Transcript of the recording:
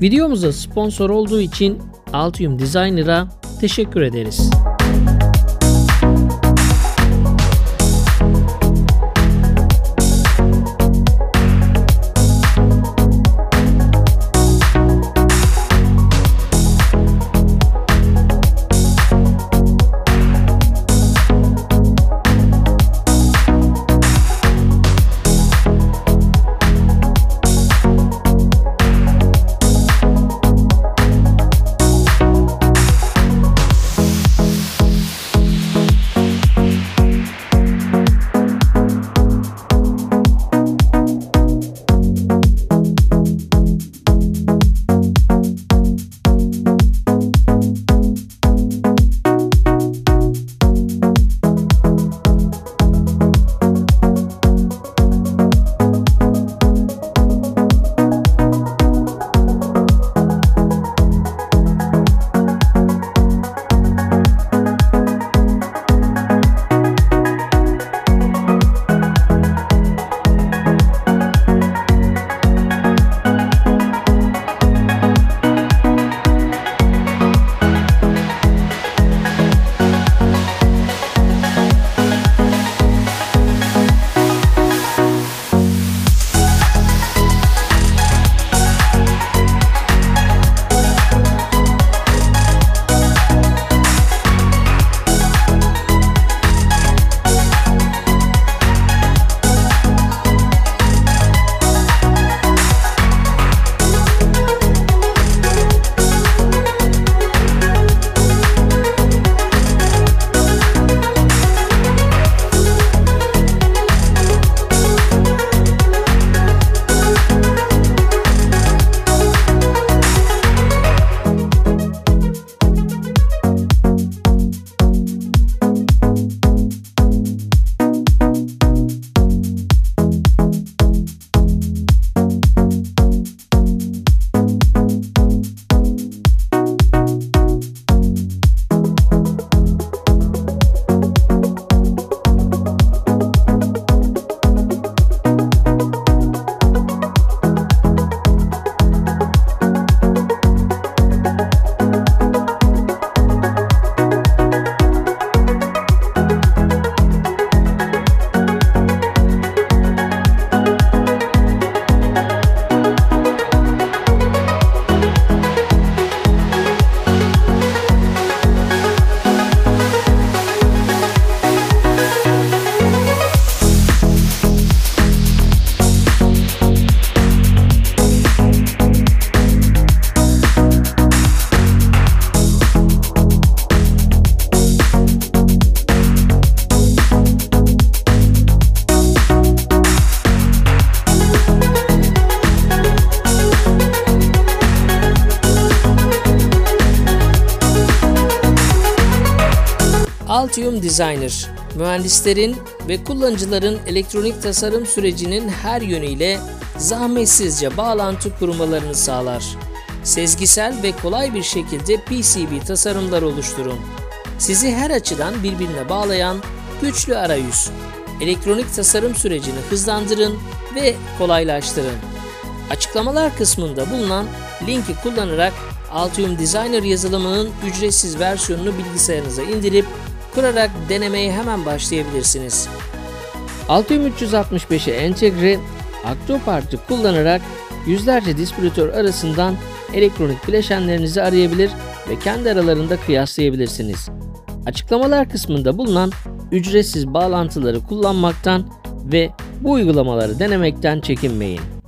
Videomuza sponsor olduğu için Altium Designer'a teşekkür ederiz. Altium Designer, mühendislerin ve kullanıcıların elektronik tasarım sürecinin her yönüyle zahmetsizce bağlantı kurmalarını sağlar. Sezgisel ve kolay bir şekilde PCB tasarımlar oluşturun. Sizi her açıdan birbirine bağlayan güçlü arayüz. Elektronik tasarım sürecini hızlandırın ve kolaylaştırın. Açıklamalar kısmında bulunan linki kullanarak Altium Designer yazılımının ücretsiz versiyonunu bilgisayarınıza indirip kurarak denemeye hemen başlayabilirsiniz. Altium 365'e entegre Octopart'ı kullanarak yüzlerce distribütör arasından elektronik bileşenlerinizi arayabilir ve kendi aralarında kıyaslayabilirsiniz. Açıklamalar kısmında bulunan ücretsiz bağlantıları kullanmaktan ve bu uygulamaları denemekten çekinmeyin.